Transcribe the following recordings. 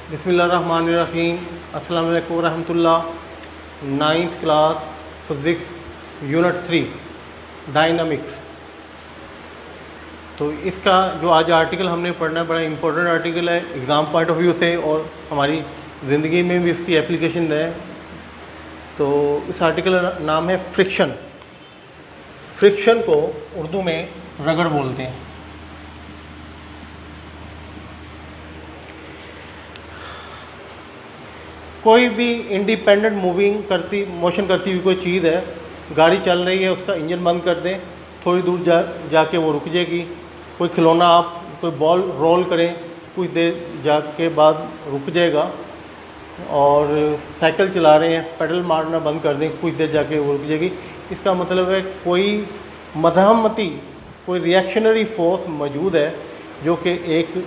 बिस्मिल्लाहिर्रहमानिर्रहीम। अस्सलाम वालेकुम वरहमतुल्लाह। 9th class physics unit 3 dynamics. तो इसका जो आज आर्टिकल हमने पढ़ना है बड़ा इंपॉर्टेंट आर्टिकल है एग्ज़ाम पॉइंट ऑफ व्यू से और हमारी ज़िंदगी में भी इसकी एप्लीकेशन है। तो इस आर्टिकल का नाम है फ्रिक्शन। फ्रिक्शन को उर्दू में रगड़ बोलते हैं। कोई भी इंडिपेंडेंट मोशन करती हुई कोई चीज़ है, गाड़ी चल रही है, उसका इंजन बंद कर दें, थोड़ी दूर जाके वो रुक जाएगी। कोई खिलौना आप कोई बॉल रोल करें, कुछ देर जाके बाद रुक जाएगा। और साइकिल चला रहे हैं, पेडल मारना बंद कर दें, कुछ देर जाके वो रुक जाएगी। इसका मतलब है कोई मज़ाहमती कोई रिएक्शनरी फोर्स मौजूद है जो कि एक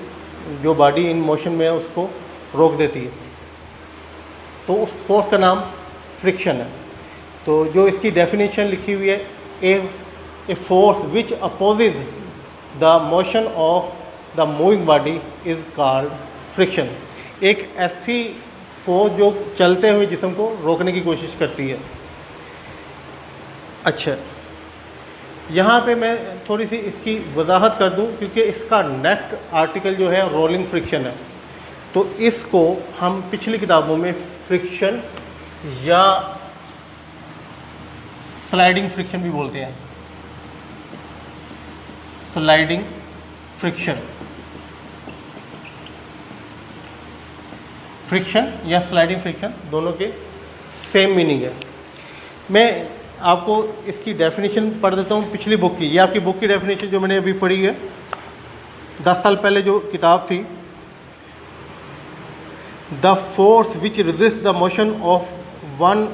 जो बॉडी इन मोशन में है उसको रोक देती है। तो उस फोर्स का नाम फ्रिक्शन है। तो जो इसकी डेफिनेशन लिखी हुई है, a force which opposes the motion of the moving body is called friction. एक ऐसी फोर्स जो चलते हुए जिस्म को रोकने की कोशिश करती है। अच्छा, यहाँ पे मैं थोड़ी सी इसकी वजाहत कर दूँ क्योंकि इसका नेक्स्ट आर्टिकल जो है रोलिंग फ्रिक्शन है। तो इसको हम पिछली किताबों में फ्रिक्शन या स्लाइडिंग फ्रिक्शन भी बोलते हैं। स्लाइडिंग फ्रिक्शन, फ्रिक्शन या स्लाइडिंग फ्रिक्शन दोनों के सेम मीनिंग है। मैं आपको इसकी डेफिनेशन पढ़ देता हूँ पिछली बुक की। ये आपकी बुक की डेफिनेशन जो मैंने अभी पढ़ी है 10 साल पहले जो किताब थी। The force which resist the motion of one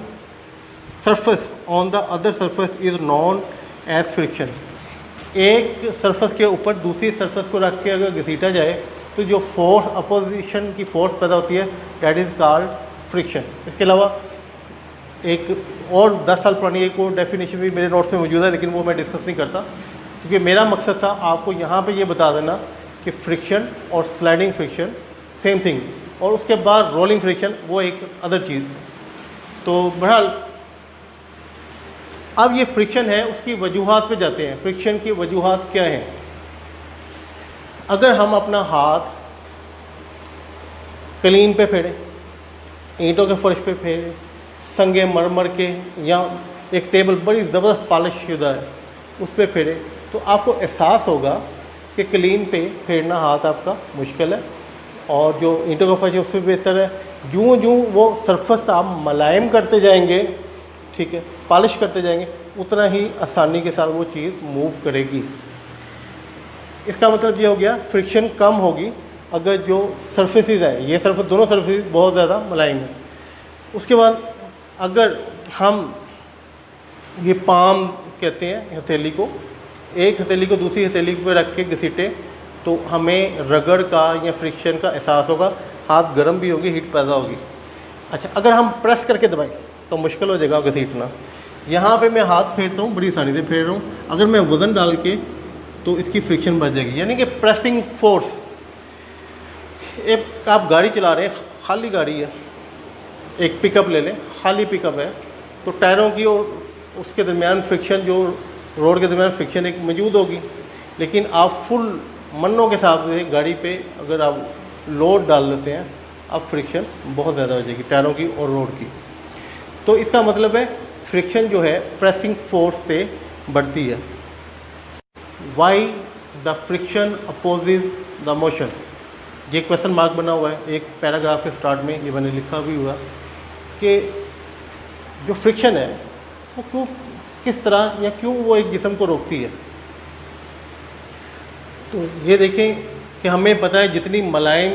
surface on the other surface is known as friction. एक सरफेस के ऊपर दूसरी सरफेस को रख के अगर घसीटा जाए तो जो फोर्स अपोजिशन की फोर्स पैदा होती है दैट इज़ कॉल्ड फ्रिक्शन। इसके अलावा एक और 10 साल पुरानी एक और डेफिनेशन भी मेरे नोट्स में मौजूद है, लेकिन वो मैं डिस्कस नहीं करता क्योंकि मेरा मकसद था आपको यहाँ पे ये बता देना कि फ्रिक्शन और स्लाइडिंग फ्रिक्शन सेम थिंग, और उसके बाद रोलिंग फ्रिक्शन वो एक अदर चीज़। तो बहरहाल अब ये फ्रिक्शन है, उसकी वजूहात पे जाते हैं। फ्रिक्शन की वजूहात क्या हैं? अगर हम अपना हाथ कलीन पे फेरें, ईंटों के फर्श पे फेरें, संगे मरमर के या एक टेबल बड़ी ज़बरदस्त पॉलिश शुदा है उस पर फेरें, तो आपको एहसास होगा कि कलीन पे फेरना हाथ आपका मुश्किल है और जो ईंटों का फर्श है उससे बेहतर है। यूँ यूँ वो सरफेस आप मुलायम करते जाएंगे, ठीक है, पॉलिश करते जाएंगे, उतना ही आसानी के साथ वो चीज़ मूव करेगी। इसका मतलब ये हो गया फ्रिक्शन कम होगी अगर जो सरफेसेस हैं, ये सरफेस दोनों सरफेस बहुत ज़्यादा मुलायम है। उसके बाद अगर हम ये पाम कहते हैं हथेली को, एक हथेली को दूसरी हथेली पर रख के घसीटे तो हमें रगड़ का या फ्रिक्शन का एहसास होगा, हाथ गर्म भी होगी, हीट पैदा होगी। अच्छा, अगर हम प्रेस करके दबाएं तो मुश्किल हो जाएगा घसीटना। यहाँ पे मैं हाथ फेरता हूँ, बड़ी आसानी से फेर रहा हूँ। अगर मैं वज़न डाल के तो इसकी फ्रिक्शन बढ़ जाएगी, यानी कि प्रेसिंग फोर्स। एक आप गाड़ी चला रहे हैं, खाली गाड़ी है, एक पिकअप ले लें, खाली पिकअप है, तो टायरों की और उसके दरमियान फ्रिक्शन, जो रोड के दरमियान फ्रिक्शन एक मौजूद होगी। लेकिन आप फुल मन्नों के साथ गाड़ी पे अगर आप लोड डाल देते हैं, अब फ्रिक्शन बहुत ज़्यादा हो जाएगी टायरों की और रोड की। तो इसका मतलब है फ्रिक्शन जो है प्रेसिंग फोर्स से बढ़ती है। Why the friction opposes the motion, ये क्वेश्चन मार्क बना हुआ है एक पैराग्राफ के स्टार्ट में, ये मैंने लिखा भी हुआ कि जो फ्रिक्शन है वो क्यों, किस तरह या क्यों वो एक जिस्म को रोकती है। तो ये देखें कि हमें पता है जितनी मुलायम,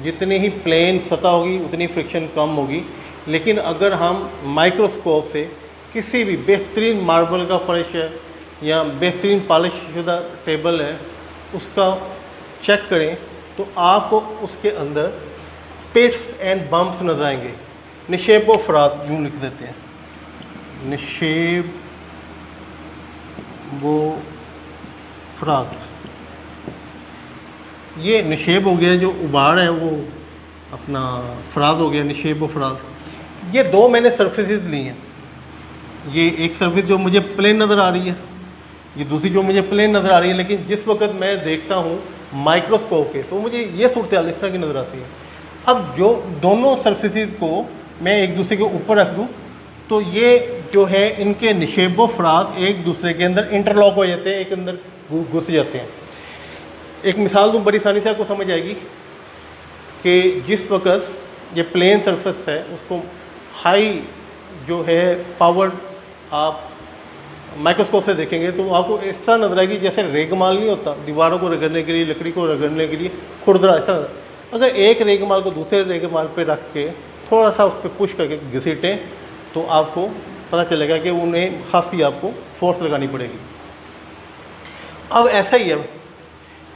जितनी ही प्लेन सतह होगी उतनी फ्रिक्शन कम होगी। लेकिन अगर हम माइक्रोस्कोप से किसी भी बेहतरीन मार्बल का फर्श है या बेहतरीन पॉलिश शुदा टेबल है उसका चेक करें तो आपको उसके अंदर पिट्स एंड बम्प्स नजर आएंगे। निशेब व फरात यूँ लिख देते हैं, निशेब वो फरात। ये निशेब हो गया, जो उबाड़ है वो अपना फराज हो गया, निशेब व फराज। ये दो मैंने सर्फेसिस ली हैं। ये एक सर्फेस जो मुझे प्लेन नज़र आ रही है, ये दूसरी जो मुझे प्लेन नज़र आ रही है, लेकिन जिस वक्त मैं देखता हूँ माइक्रोस्कोप के तो मुझे ये सूरत हाल इस तरह की नज़र आती है। अब जो दोनों सर्फेसिस को मैं एक दूसरे के ऊपर रख दूँ तो ये जो है इनके निशेब व फराज एक दूसरे के अंदर इंटरलॉक हो जाते हैं, एक अंदर घुस जाते हैं। एक मिसाल दूँ, बड़ी आसानी से आपको समझ आएगी कि जिस वक्त ये प्लेन सरफेस है उसको हाई जो है पावर आप माइक्रोस्कोप से देखेंगे तो आपको इस तरह नजर आएगी जैसे रेगमाल नहीं होता दीवारों को रगड़ने के लिए, लकड़ी को रगड़ने के लिए खुरदरा, इस तरह। अगर एक रेगमाल को दूसरे रेगमाल पे रख के थोड़ा सा उस पर पुश करके घसीटें तो आपको पता चलेगा कि उन्हें खासी आपको फोर्स लगानी पड़ेगी। अब ऐसा ही है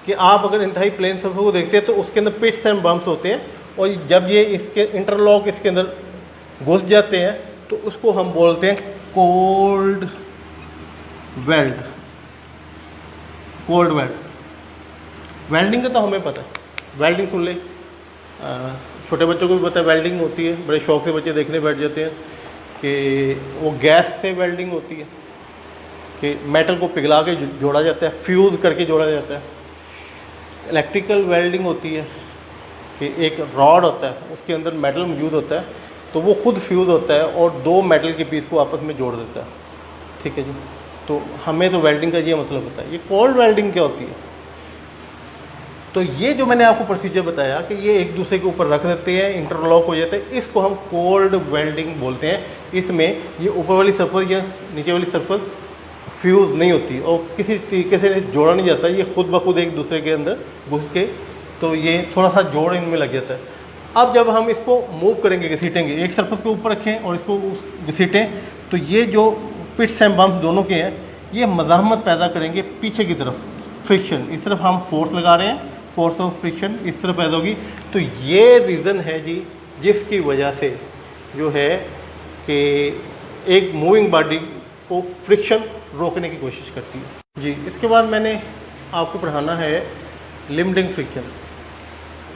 कि आप अगर इंतहाई प्लेन सरफेस को देखते हैं तो उसके अंदर पिट्स एंड बम्प्स होते हैं, और जब ये इसके इंटरलॉक इसके अंदर घुस जाते हैं तो उसको हम बोलते हैं cold weld. Cold weld welding का तो हमें पता है, वेल्डिंग सुन ले, छोटे बच्चों को भी पता है वेल्डिंग होती है, बड़े शौक से बच्चे देखने बैठ जाते हैं कि वो गैस से वेल्डिंग होती है कि मेटल को पिघला के जोड़ा जाता है, फ्यूज़ करके जोड़ा जाता है। इलेक्ट्रिकल वेल्डिंग होती है कि एक रॉड होता है उसके अंदर मेटल मौजूद होता है तो वो खुद फ्यूज़ होता है और दो मेटल के पीस को आपस में जोड़ देता है। ठीक है जी, तो हमें तो वेल्डिंग का ये मतलब होता है। ये कोल्ड वेल्डिंग क्या होती है? तो ये जो मैंने आपको प्रोसीजर बताया कि ये एक दूसरे के ऊपर रख देते हैं, इंटरलॉक हो जाते हैं, इसको हम कोल्ड वेल्डिंग बोलते हैं। इसमें ये ऊपर वाली सरफेस या नीचे वाली सरफेस फ्यूज़ नहीं होती और किसी तरीके से जोड़ा नहीं जाता, ये खुद ब खुद एक दूसरे के अंदर घुस के तो ये थोड़ा सा जोड़ इनमें लग जाता है। अब जब हम इसको मूव करेंगे, घसीटेंगे, एक सरफेस के ऊपर रखें और इसको घसीटें तो ये जो पिट्स एंड बम्प्स दोनों के हैं ये मज़ाहमत पैदा करेंगे पीछे की तरफ, फ्रिक्शन। इस तरफ हम फोर्स लगा रहे हैं, फोर्स ऑफ फ्रिक्शन इस तरफ पैदा होगी। तो ये रीज़न है जी जिसकी वजह से जो है कि एक मूविंग बॉडी को फ्रिक्शन रोकने की कोशिश करती है जी। इसके बाद मैंने आपको पढ़ाना है लिमिटिंग फ्रिक्शन।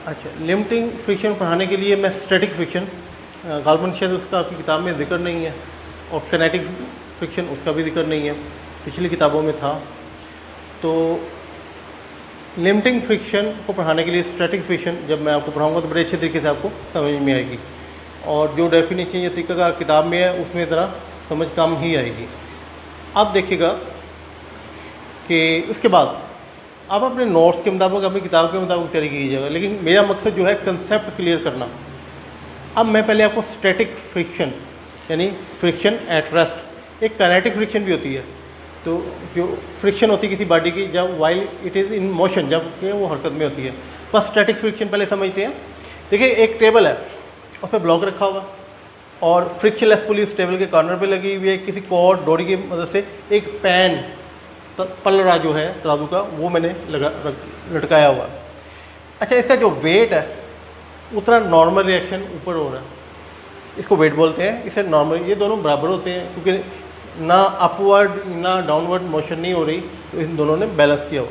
अच्छा, लिमिटिंग फ्रिक्शन पढ़ाने के लिए मैं स्टैटिक फ्रिक्शन, गालबन शायद उसका आपकी किताब में जिक्र नहीं है, और किनेटिक फ्रिक्शन उसका भी जिक्र नहीं है, पिछली किताबों में था। तो लिमिटिंग फ्रिक्शन को पढ़ाने के लिए स्टैटिक फ्रिक्शन जब मैं आपको पढ़ाऊंगा तो बड़े अच्छे तरीके से आपको समझ में आएगी, और जो डेफिनेशन या तरीका किताब में है उसमें ज़रा समझ कम ही आएगी। अब देखिएगा कि उसके बाद आप अपने नोट्स के मुताबिक, अपनी किताब के मुताबिक तैयारी कीजिएगा, लेकिन मेरा मकसद जो है कंसेप्ट क्लियर करना। अब मैं पहले आपको स्टैटिक फ्रिक्शन यानी फ्रिक्शन एट रेस्ट, एक काइनेटिक फ्रिक्शन भी होती है। तो जो फ्रिक्शन होती है किसी बॉडी की जब while it is in motion, जब वो हरकत में होती है। बस स्टैटिक फ्रिक्शन पहले समझते हैं। देखिए एक टेबल है, उस पर ब्लॉक रखा हुआ और फ्रिक्शनलेस पुली उस टेबल के कॉर्नर पे लगी हुई है, किसी कॉर्ड डोरी की मदद से एक पैन पलड़ा जो है तराजू का वो मैंने लटकाया हुआ। अच्छा, इसका जो वेट है उतना नॉर्मल रिएक्शन ऊपर हो रहा है, इसको वेट बोलते हैं। इसे नॉर्मल, ये दोनों बराबर होते हैं क्योंकि ना अपवर्ड ना डाउनवर्ड मोशन नहीं हो रही, तो इन दोनों ने बैलेंस किया हुआ।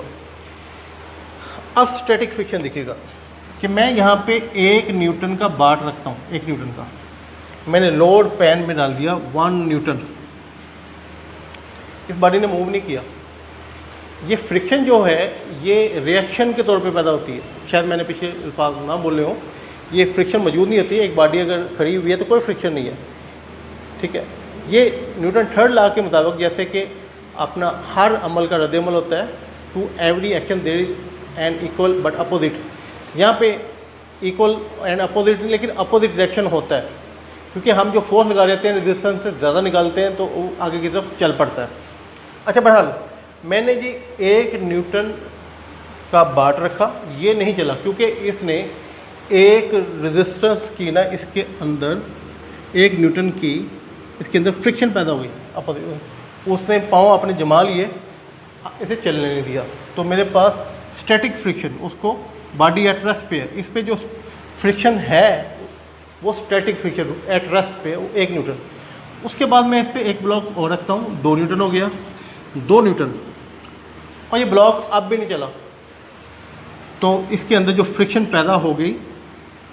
अब स्टैटिक फ्रिक्शन दिखेगा कि मैं यहाँ पे 1 न्यूटन का बाट रखता हूँ, 1 न्यूटन का मैंने लोड पैन में डाल दिया 1 न्यूटन, इस बॉडी ने मूव नहीं किया। ये फ्रिक्शन जो है ये रिएक्शन के तौर पे पैदा होती है, शायद मैंने पीछे अल्फाज ना बोले हों, ये फ्रिक्शन मौजूद नहीं होती है। एक बॉडी अगर खड़ी हुई है तो कोई फ्रिक्शन नहीं है, ठीक है। ये न्यूटन थर्ड लॉ के मुताबिक जैसे कि अपना हर अमल का रद्द-ए-अमल होता है, to every action there is an equal but opposite. यहाँ पे इक्वल एंड अपोजिट नहीं, लेकिन अपोजिट डायरेक्शन होता है क्योंकि हम जो फोर्स लगा देते हैं रेजिस्टेंस से ज़्यादा निकालते हैं तो वो आगे की तरफ चल पड़ता है। अच्छा, बहरहाल मैंने जी 1 न्यूटन का बाट रखा, ये नहीं चला क्योंकि इसने एक रेजिस्टेंस की ना इसके अंदर 1 न्यूटन की इसके अंदर फ्रिक्शन पैदा हो गई, उसने पाँव अपने जमा लिए, इसे चलने नहीं दिया। तो मेरे पास स्टैटिक फ्रिक्शन, उसको बॉडी एट रेस्ट पे है, इस पे जो फ्रिक्शन है वो स्टैटिक फ्रिक्शन एट रेस्ट पे 1 न्यूटन। उसके बाद मैं इस पर एक ब्लॉक और रखता हूँ, 2 न्यूटन हो गया, 2 न्यूटन, और ये ब्लॉक अब भी नहीं चला। तो इसके अंदर जो फ्रिक्शन पैदा हो गई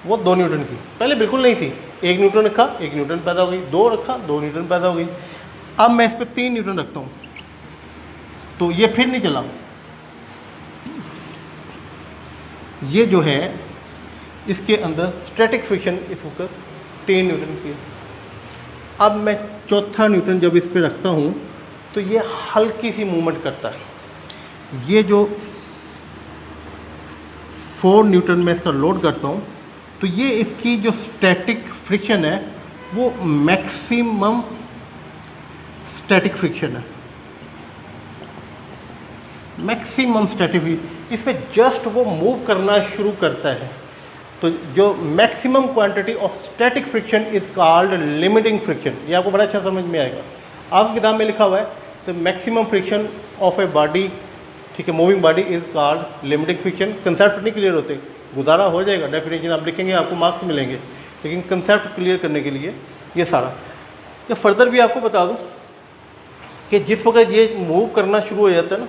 वो 2 न्यूटन की, पहले बिल्कुल नहीं थी। 1 न्यूटन रखा, 1 न्यूटन पैदा हो गई, 2 रखा, 2 न्यूटन पैदा हो गई। अब मैं इस पर 3 न्यूटन रखता हूँ तो ये फिर नहीं चला। ये जो है इसके अंदर स्टैटिक फ्रिक्शन इस वक्त 3 न्यूटन की है। अब मैं चौथा न्यूटन जब इस पर रखता हूँ तो ये हल्की सी मूवमेंट करता है। ये जो 4 न्यूटन में इसका लोड करता हूँ तो ये इसकी जो स्टैटिक फ्रिक्शन है वो मैक्सिमम स्टैटिक फ्रिक्शन है, मैक्सिमम स्टैटिक। इसमें जस्ट वो मूव करना शुरू करता है तो जो maximum quantity of static friction is called limiting friction. ये आपको बड़ा अच्छा समझ में आएगा। आपकी किताब में लिखा हुआ है तो maximum friction of a body, ठीक है, moving body is called limiting friction. Concept नहीं क्लियर होते, गुजारा हो जाएगा, डेफिनेशन आप लिखेंगे आपको मार्क्स मिलेंगे, लेकिन कंसेप्ट क्लियर करने के लिए ये सारा। तो फर्दर भी आपको बता दूं कि जिस वक्त ये मूव करना शुरू हो जाता है ना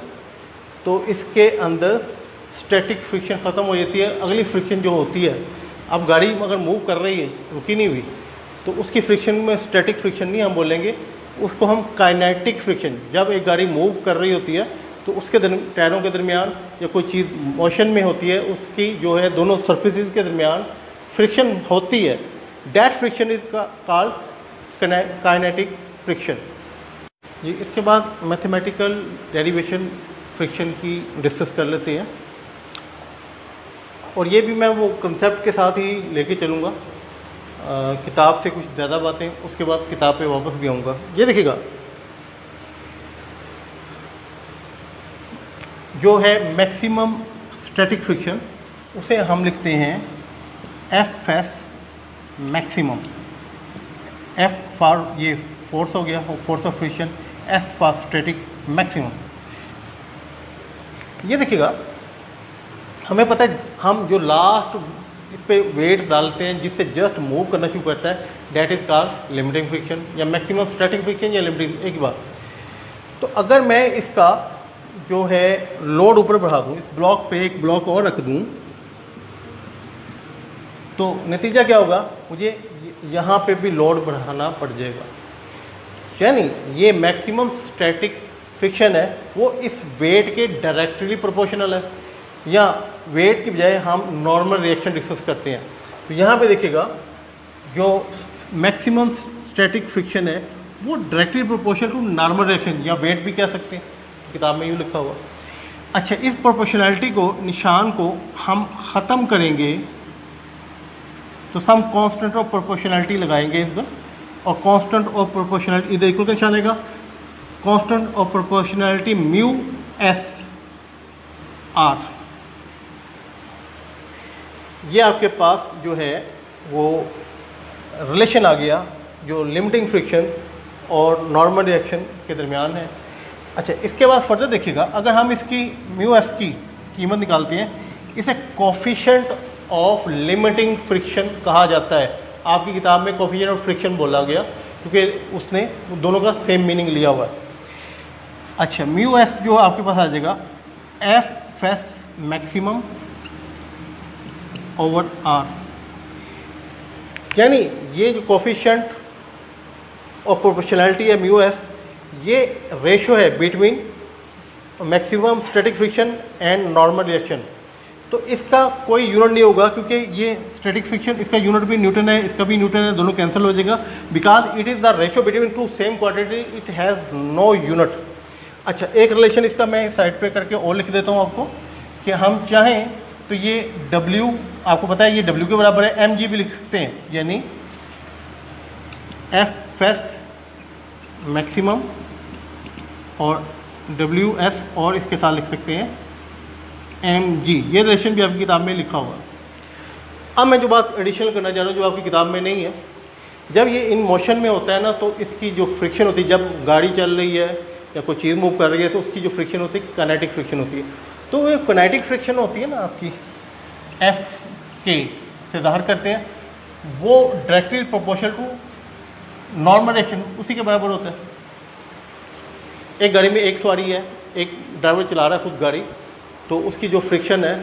तो इसके अंदर स्टैटिक फ्रिक्शन ख़त्म हो जाती है। अगली फ्रिक्शन जो होती है, अब गाड़ी अगर मूव कर रही है, रुकी नहीं हुई, तो उसकी फ्रिक्शन में स्टैटिक फ्रिक्शन नहीं हम बोलेंगे, उसको हम काइनेटिक फ्रिक्शन। जब एक गाड़ी मूव कर रही होती है तो उसके टायरों के दरमियान या कोई चीज़ मोशन में होती है, उसकी जो है दोनों सर्फेसिस के दरमियान फ्रिक्शन होती है। That friction is called kinetic friction. जी, इसके बाद मैथमेटिकल डेरिवेशन फ्रिक्शन की डिस्कस कर लेते हैं, और ये भी मैं वो कंसेप्ट के साथ ही लेके चलूँगा। किताब से कुछ ज़्यादा बातें, उसके बाद किताब पे वापस भी आऊँगा। ये देखिएगा, जो है मैक्सिमम स्टैटिक फ्रिक्शन, उसे हम लिखते हैं F S maximum. F for ये फोर्स हो गया, force of friction, S for static maximum. ये देखिएगा, हमें पता है हम जो लास्ट इस पे वेट डालते हैं जिससे जस्ट मूव करना शुरू करता है, that is called limiting friction या मैक्सिमम स्टैटिक फ्रिक्शन या लिमिटिंग, एक ही बात। तो अगर मैं इसका जो है लोड ऊपर बढ़ा दूँ, इस ब्लॉक पे एक ब्लॉक और रख दूँ, तो नतीजा क्या होगा, मुझे यहाँ पे भी लोड बढ़ाना पड़ जाएगा। यानी ये मैक्सिमम स्टैटिक फ्रिक्शन है वो इस वेट के डायरेक्टली प्रोपोर्शनल है, या वेट की बजाय हम नॉर्मल रिएक्शन डिस्कस करते हैं। तो यहाँ पे देखिएगा, जो मैक्सिमम स्टैटिक फ्रिक्शन है वो directly proportional to normal reaction, या वेट भी कह सकते हैं, किताब में यूँ लिखा हुआ। अच्छा, इस प्रोपोर्शनैलिटी को, निशान को हम ख़त्म करेंगे तो सम कांस्टेंट ऑफ प्रोपोर्शनैलिटी लगाएंगे इस पर, और कांस्टेंट ऑफ प्रोपोर्शनैलिटी इधर इक्वल का निशान आएगा, constant of proportionality mu S R. ये आपके पास जो है वो रिलेशन आ गया जो लिमिटिंग फ्रिक्शन और नॉर्मल रिएक्शन के दरमियान है। अच्छा, इसके बाद फर्दर देखिएगा, अगर हम इसकी म्यू एस की कीमत निकालते हैं, इसे कोफिशिएंट ऑफ लिमिटिंग फ्रिक्शन कहा जाता है। आपकी किताब में कोफिशिएंट ऑफ फ्रिक्शन बोला गया क्योंकि उसने दोनों का सेम मीनिंग लिया हुआ है। अच्छा, म्यू एस जो आपके पास आ जाएगा F S maximum over R, यानी ये जो कोफिशिएंट ऑफ प्रोपोर्शनैलिटी है म्यू एस, ये रेशो है between maximum static friction and normal reaction. तो इसका कोई यूनिट नहीं होगा क्योंकि ये स्टैटिक फ्रिक्शन, इसका यूनिट भी न्यूटन है, इसका भी न्यूटन है, दोनों कैंसिल हो जाएगा, because it is the ratio between two same quantity, it has no unit. अच्छा, एक रिलेशन इसका मैं साइड पे करके और लिख देता हूँ आपको, कि हम चाहें तो ये W, आपको पता है ये W के बराबर है, mg भी लिख सकते हैं, यानी एफ एस मैक्सिमम और WS, और इसके साथ लिख सकते हैं mg। ये रिलेशन भी आपकी किताब में लिखा हुआ है। अब मैं जो बात एडिशनल करना चाह रहा हूँ जो आपकी किताब में नहीं है, जब ये इन मोशन में होता है ना, तो इसकी जो फ्रिक्शन होती है, जब गाड़ी चल रही है या कोई चीज़ मूव कर रही है, तो उसकी जो फ्रिक्शन होती है काइनेटिक फ्रिक्शन होती है। तो वो काइनेटिक फ्रिक्शन होती है ना आपकी एफ के से ज़ाहिर करते हैं, वो directly proportional to normal reaction उसी के बराबर होता है। एक गाड़ी में एक सवारी है, एक ड्राइवर चला रहा है खुद गाड़ी, तो उसकी जो फ्रिक्शन है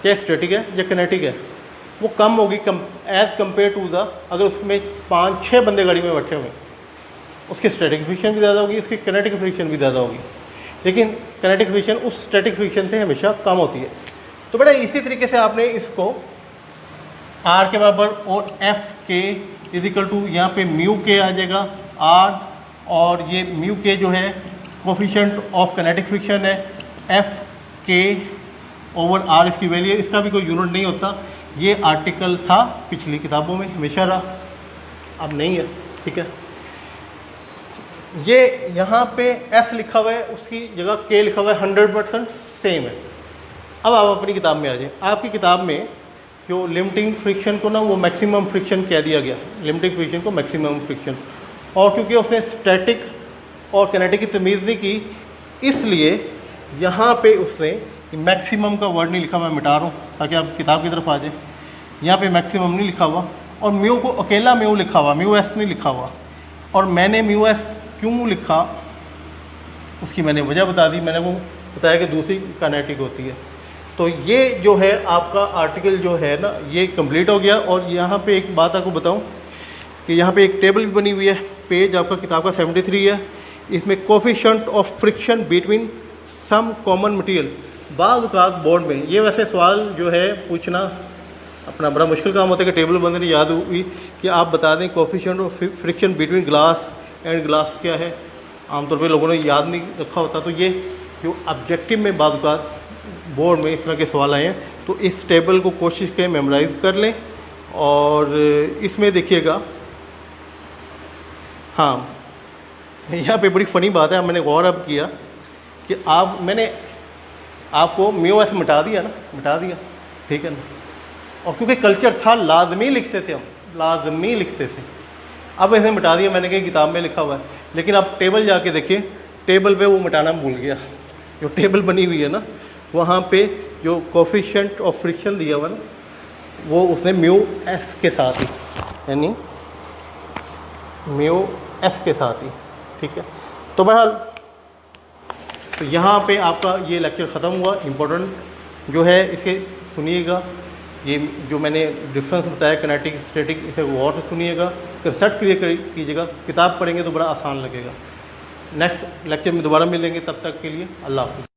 चाहे स्टैटिक है या काइनेटिक है, वो कम होगी एज़ कम्पेयर टू द अगर उसमें 5-6 बंदे गाड़ी में बैठे हुए, उसकी स्टैटिक फ्रिक्शन भी ज़्यादा होगी, उसकी किनेटिक फ्रिक्शन भी ज़्यादा होगी, लेकिन किनेटिक फ्रिक्शन उस स्टैटिक फ्रिक्शन से हमेशा कम होती है। तो बेटा इसी तरीके से आपने इसको आर के बराबर और एफ के इजिकल टू यहाँ पे म्यू के आ जाएगा आर, और ये म्यू के जो है कोफिशिएंट ऑफ किनेटिक फ्रिक्शन है, एफ के ओवर आर इसकी वैल्यू है, इसका भी कोई यूनिट नहीं होता। ये आर्टिकल था पिछली किताबों में, हमेशा रहा, अब नहीं है, ठीक है। ये यहाँ पे एस लिखा हुआ है, उसकी जगह के लिखा हुआ है, 100% सेम है। अब आप अपनी किताब में आ जाए, आपकी किताब में जो लिमिटिंग फ्रिक्शन को ना वो मैक्सिमम फ्रिक्शन कह दिया गया, लिमिटिंग फ्रिक्शन को मैक्सिमम फ्रिक्शन, और क्योंकि उसने स्टैटिक और किनेटिक की तमीज़ नहीं की, इसलिए यहाँ पे उसने मैक्सिमम का वर्ड नहीं लिखा, मैं मिटा रहा हूँ ताकि आप किताब की तरफ आ जाए। यहाँ पे मैक्सिमम नहीं लिखा हुआ, और म्यू को अकेला म्यू लिखा हुआ, म्यू एस नहीं लिखा हुआ। और मैंने म्यू एस क्यों लिखा उसकी मैंने वजह बता दी, मैंने वो बताया कि दूसरी किनेटिक होती है। तो ये जो है आपका आर्टिकल जो है ना ये कंप्लीट हो गया। और यहाँ पे एक बात आपको बताऊँ कि यहाँ पे एक टेबल भी बनी हुई है, पेज आपका किताब का 73 है, इसमें coefficient of friction between some common material. बाज़ औक़ात बोर्ड में ये वैसे सवाल जो है पूछना अपना बड़ा मुश्किल काम होता है कि टेबल बंदे ने याद हुई कि आप बता दें coefficient of friction between glass and glass क्या है, आमतौर पे लोगों ने याद नहीं रखा होता। तो ये जो ऑब्जेक्टिव में बाज़ औक़ात बोर्ड में इस तरह के सवाल आए हैं, तो इस टेबल को कोशिश करें मेमोराइज कर लें। और इसमें देखिएगा, हाँ यहाँ पे बड़ी फ़नी बात है, मैंने गौर अब किया कि मैंने आपको म्यू एस मिटा दिया ना, मिटा दिया, ठीक है ना। और क्योंकि कल्चर था लाजमी लिखते थे हम, लाजमी लिखते थे, अब ऐसे मिटा दिया मैंने कहा किताब में लिखा हुआ है। लेकिन आप टेबल जाके देखिए, टेबल पे वो मिटाना भूल गया। जो टेबल बनी हुई है ना वहाँ पे जो कोफिशिएंट ऑफ फ्रिक्शन दिया हुआ ना वो उसने म्यू एस के साथ ही, यानी म्यू एस के साथ ही, ठीक है। तो बहरहाल तो यहाँ पे आपका ये लेक्चर ख़त्म हुआ। इम्पोर्टेंट जो है इसे सुनिएगा, ये जो मैंने डिफरेंस बताया किनेटिक स्टैटिक, इसे गौर से सुनिएगा, कंसेप्ट क्लियर कीजिएगा। किताब पढ़ेंगे तो बड़ा आसान लगेगा। नेक्स्ट लेक्चर में दोबारा मिलेंगे, तब तक के लिए अल्लाह हाफ़िज़।